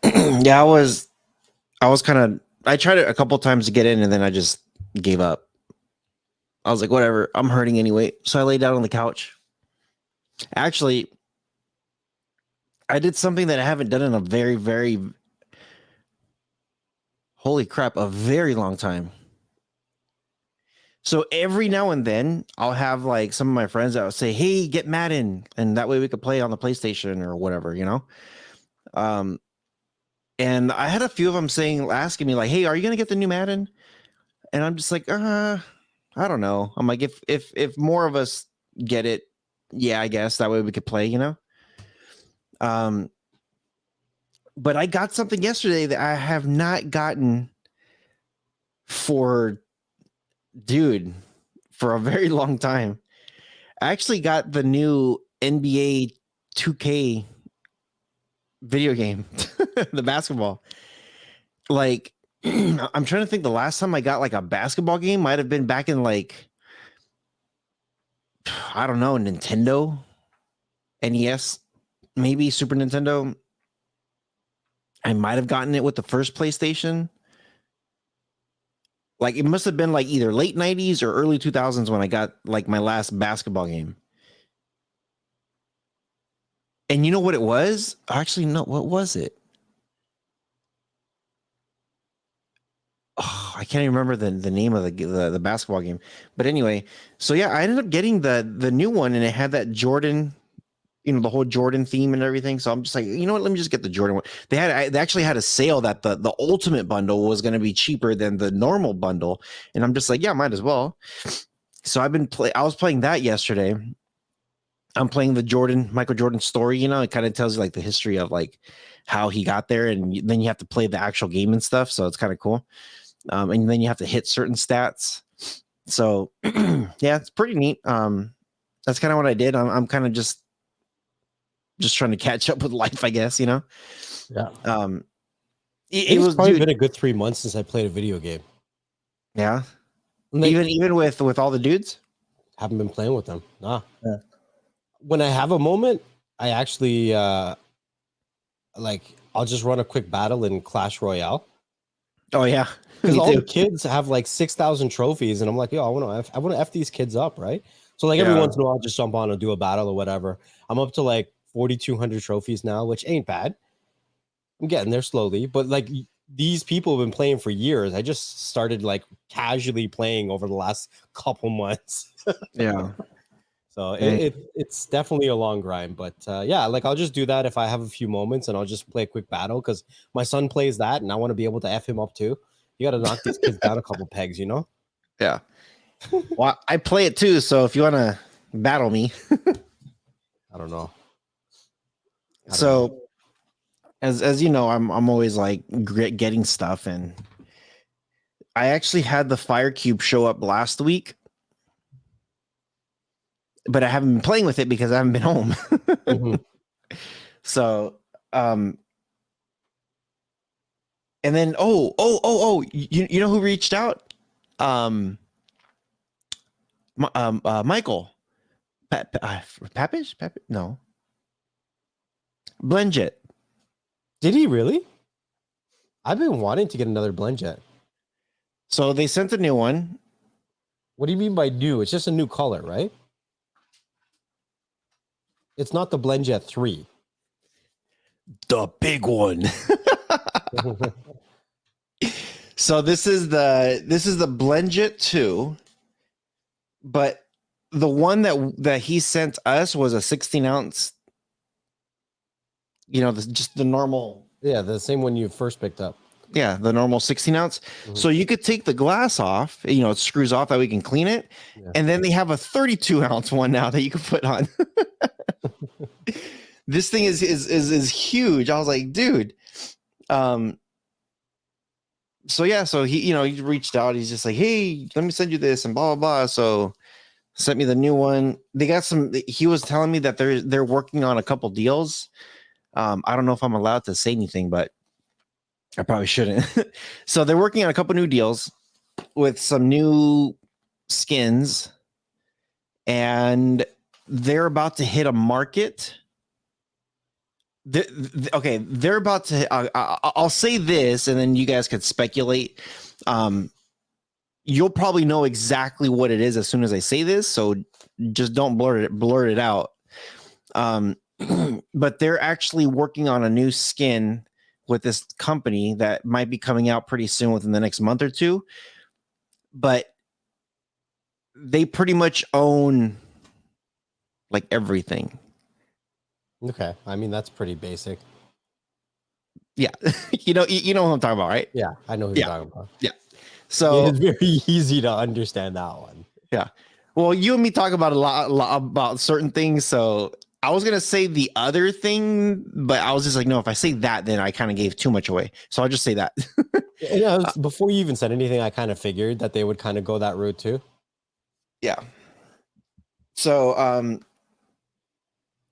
Yeah, I was kind of. I tried it a couple times to get in, and then I just gave up. I was like, whatever. I'm hurting anyway, so I laid down on the couch. Actually, I did something that I haven't done in a very, very, holy crap, a very long time. So every now and then, I'll have like some of my friends that will say, "Hey, get Madden," and that way we could play on the PlayStation or whatever, you know. Um, and I had a few of them asking me like, "Hey, are you gonna get the new Madden?" And I'm just like, I don't know. I'm like, if more of us get it, yeah, I guess that way we could play, you know. Um, but I got something yesterday that I have not gotten for dude for a very long time. I actually got the new NBA 2K video game, the basketball. Like, I'm trying to think the last time I got like a basketball game might have been back in like, I don't know, Nintendo, NES, maybe Super Nintendo. I might have gotten it with the first PlayStation. Like, it must have been like either late 90s or early 2000s when I got like my last basketball game. And you know what it was? Actually, no, what was it? Oh, I can't even remember the name of the basketball game. But anyway, so yeah, I ended up getting the new one, and it had that Jordan, you know, the whole Jordan theme and everything. So I'm just like, you know what? Let me just get the Jordan one. They actually had a sale that the ultimate bundle was going to be cheaper than the normal bundle, and I'm just like, yeah, might as well. So I was playing that yesterday. I'm playing the Michael Jordan story. You know, it kind of tells you like the history of like how he got there, and then you have to play the actual game and stuff. So it's kind of cool. And then you have to hit certain stats. So yeah, it's pretty neat. That's kind of what I did. I'm kind of just trying to catch up with life, I guess. You know. Yeah. It was probably been a good 3 months since I played a video game. Yeah. Like, even with all the dudes. Haven't been playing with them. Nah. Yeah. When I have a moment, I actually like I'll just run a quick battle in Clash Royale. Oh yeah. Because all the kids have like 6,000 trophies, and I'm like, yo, I want to F these kids up, right? So like every once in a while, I'll just jump on and do a battle or whatever. I'm up to like 4,200 trophies now, which ain't bad. I'm getting there slowly, but like these people have been playing for years. I just started like casually playing over the last couple months. Yeah. So it's definitely a long grind, but yeah, like I'll just do that if I have a few moments, and I'll just play a quick battle because my son plays that, and I want to be able to F him up too. You got to knock these kids down a couple pegs, you know? Yeah. Well, I play it too, so if you want to battle me. I don't know. So as you know, I'm always like getting stuff, and I actually had the fire cube show up last week, but I haven't been playing with it because I haven't been home. Mm-hmm. So and then you know who reached out? Michael Papish? No, Blendjet. Did he really? I've been wanting to get another Blendjet. So they sent a new one. What do you mean by new? It's just a new color, right? It's not the Blendjet 3. The big one. So this is the Blendjet 2, but the one that he sent us was a 16 ounce. You know, just the normal. Yeah, the same one you first picked up. Yeah, the normal 16 ounce. So you could take the glass off. You know, it screws off that we can clean it, and then they have a 32 ounce one now that you can put on. This thing is huge. I was like, dude. So yeah, so he reached out. He's just like, hey, let me send you this and blah blah blah. So sent me the new one. They got some. He was telling me that they're working on a couple deals. I don't know if I'm allowed to say anything, but I probably shouldn't. So they're working on a couple new deals with some new skins, and they're about to hit a market. They're about to. I'll say this, and then you guys could speculate. You'll probably know exactly what it is as soon as I say this, so just don't blurt it out. But they're actually working on a new skin with this company that might be coming out pretty soon, within the next month or two. But they pretty much own like everything. Okay, I mean that's pretty basic. Yeah, you know what I'm talking about, right? Yeah, I know who you're talking about. Yeah. So it's very easy to understand that one. Yeah. Well, you and me talk about a lot about certain things. So I was gonna say the other thing, but I was just like, no, if I say that, then I kind of gave too much away. So I'll just say that. Before you even said anything, I kind of figured that they would kind of go that route too. Yeah. So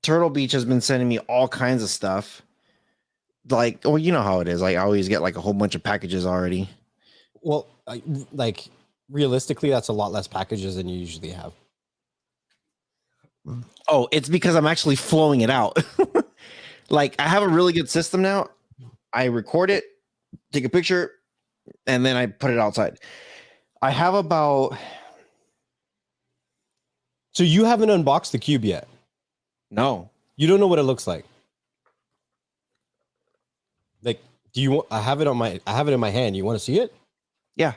Turtle Beach has been sending me all kinds of stuff. Like, well, you know how it is. Like, I always get like a whole bunch of packages already. Well, like realistically, that's a lot less packages than you usually have. Oh, it's because I'm actually flowing it out. Like, I have a really good system now. I record it, take a picture, and then I put it outside. I have about. So you haven't unboxed the cube yet? No. You don't know what it looks like. Like, do you want? I have it in my hand. You want to see it? Yeah.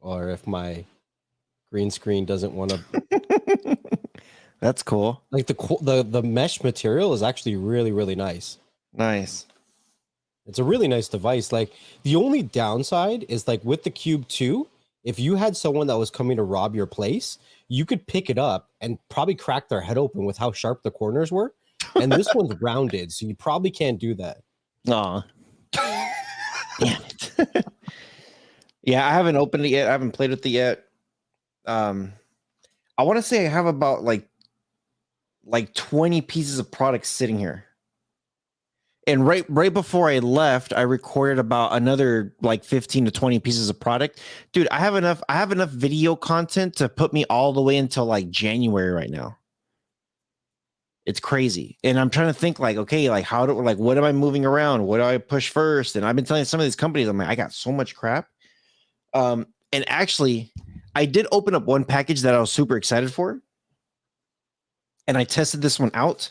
Or if my green screen doesn't want to. That's cool. Like the mesh material is actually really, really nice. Nice. It's a really nice device. Like, the only downside is, like, with the Cube 2, if you had someone that was coming to rob your place, you could pick it up and probably crack their head open with how sharp the corners were. And this one's rounded, so you probably can't do that. Aw. Damn it. Yeah, I haven't opened it yet. I haven't played with it yet. I want to say I have about like 20 pieces of product sitting here. And right before I left, I recorded about another like 15 to 20 pieces of product. Dude, I have enough video content to put me all the way until like January right now. It's crazy. And I'm trying to think like, okay, like what am I moving around? What do I push first? And I've been telling some of these companies, I'm like, I got so much crap. And actually, I did open up one package that I was super excited for. And I tested this one out.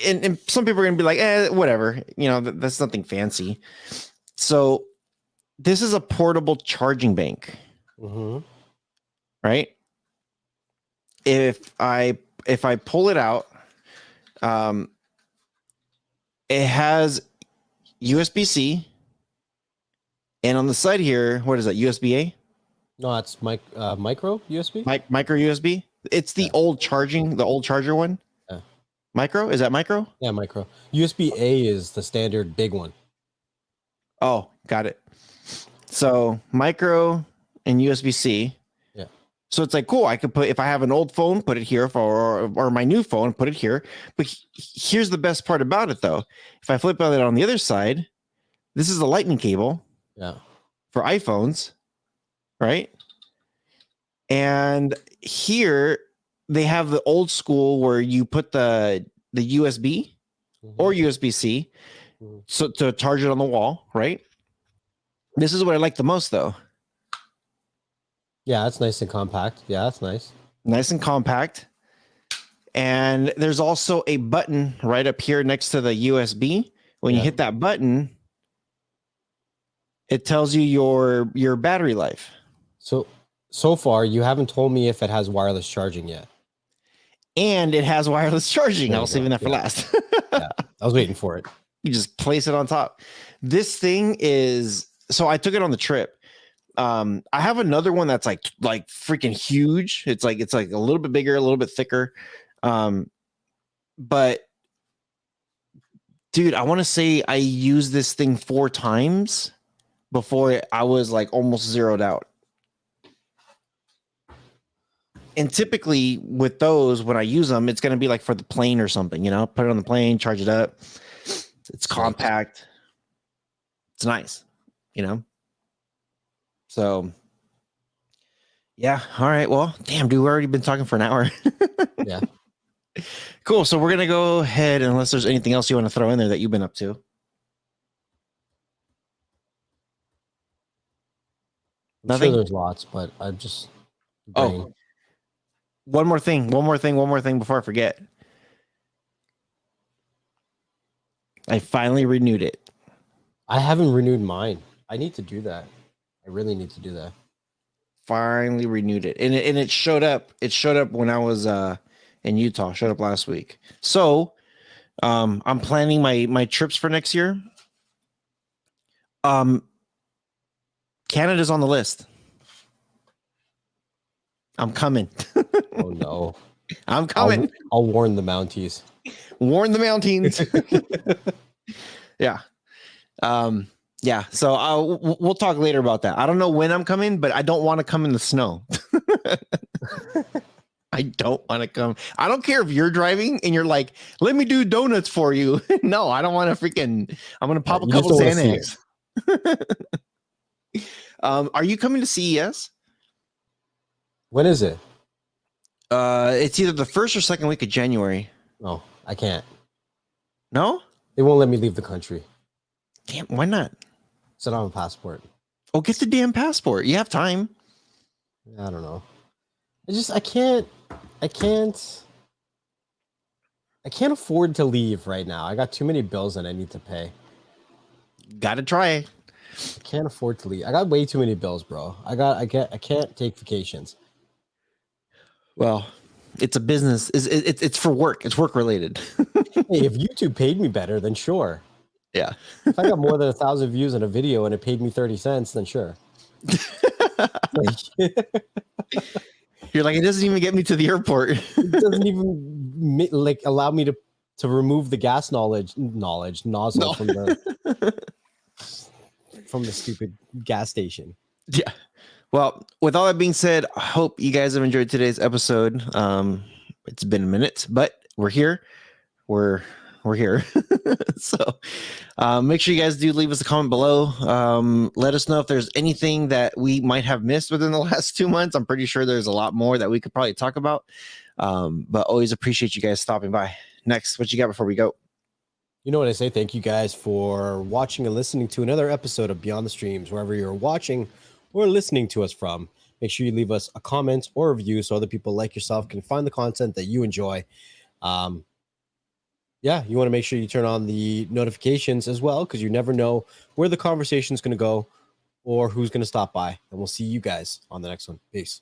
And some people are gonna be like, whatever, that's nothing fancy. So this is a portable charging bank, right? If I pull it out, it has USB-C, and on the side here, what is that? USB-A? No, it's micro USB. Micro USB. It's the old charger one. Yeah. Micro? Is that micro? Yeah, micro. USB-A is the standard big one. Oh, got it. So micro and USB-C. Yeah. So it's like, cool. I could if I have an old phone, put it here, or my new phone, put it here. But here's the best part about it, though. If I flip it on the other side, this is a lightning cable. Yeah. For iPhones, right? And here they have the old school where you put the USB or USB-C so to charge it on the wall, right? This is what I like the most, though. Yeah, it's nice and compact. Yeah, that's nice. Nice and compact. And there's also a button right up here next to the USB When you hit that button, it tells you your battery life. So far, you haven't told me if it has wireless charging yet. And it has wireless charging. I was saving that for last. Yeah, I was waiting for it. You just place it on top. This thing is, so I took it on the trip. I have another one that's like freaking huge. It's like a little bit bigger, a little bit thicker. But dude, I want to say I used this thing 4 times before I was like almost zeroed out. And typically with those, when I use them, it's going to be like for the plane or something, put it on the plane, charge it up. It's compact. It's nice, So yeah. All right. Well, damn, dude, we've already been talking for an hour. Yeah. Cool. So we're going to go ahead, unless there's anything else you want to throw in there that you've been up to. I'm sure there's lots, but I just... One more thing before I forget. I finally renewed it. I haven't renewed mine. I need to do that. I really need to do that. Finally renewed it. And it showed up. It showed up when I was in Utah. Showed up last week. So I'm planning my trips for next year. Canada's on the list. I'm coming. Oh no. I'm coming. I'll warn the Mounties. Warn the Mounties. Yeah. Yeah. So we'll talk later about that. I don't know when I'm coming, but I don't want to come in the snow. I don't want to come. I don't care if you're driving and you're like, let me do donuts for you. No, I don't want to I'm going to pop a couple Xanax. Are you coming to CES? When is it? It's either the 1st or 2nd week of January. No, I can't. No? They won't let me leave the country. Can't. Why not? So I don't have a passport. Oh, get the damn passport. You have time. I don't know. I can't afford to leave right now. I got too many bills that I need to pay. Gotta try. I can't afford to leave. I got way too many bills, bro. I can't take vacations. Well, it's a business. It's for work. It's work related. Hey, if YouTube paid me better, then sure. Yeah. If I got more than 1,000 views on a video and it paid me 30 cents, then sure. You're like, it doesn't even get me to the airport. It doesn't even allow me to remove the gas nozzle from the stupid gas station. Yeah. Well, with all that being said, I hope you guys have enjoyed today's episode. It's been a minute, but we're here. We're here. So make sure you guys do leave us a comment below. Let us know if there's anything that we might have missed within the last 2 months. I'm pretty sure there's a lot more that we could probably talk about. But always appreciate you guys stopping by. Next, what you got before we go? You know what I say? Thank you guys for watching and listening to another episode of Beyond the Streams. Wherever you're watching or listening to us from, make sure you leave us a comment or a review so other people like yourself can find the content that you enjoy. Yeah, you want to make sure you turn on the notifications as well, because you never know where the conversation is going to go or who's going to stop by. And we'll see you guys on the next one. Peace.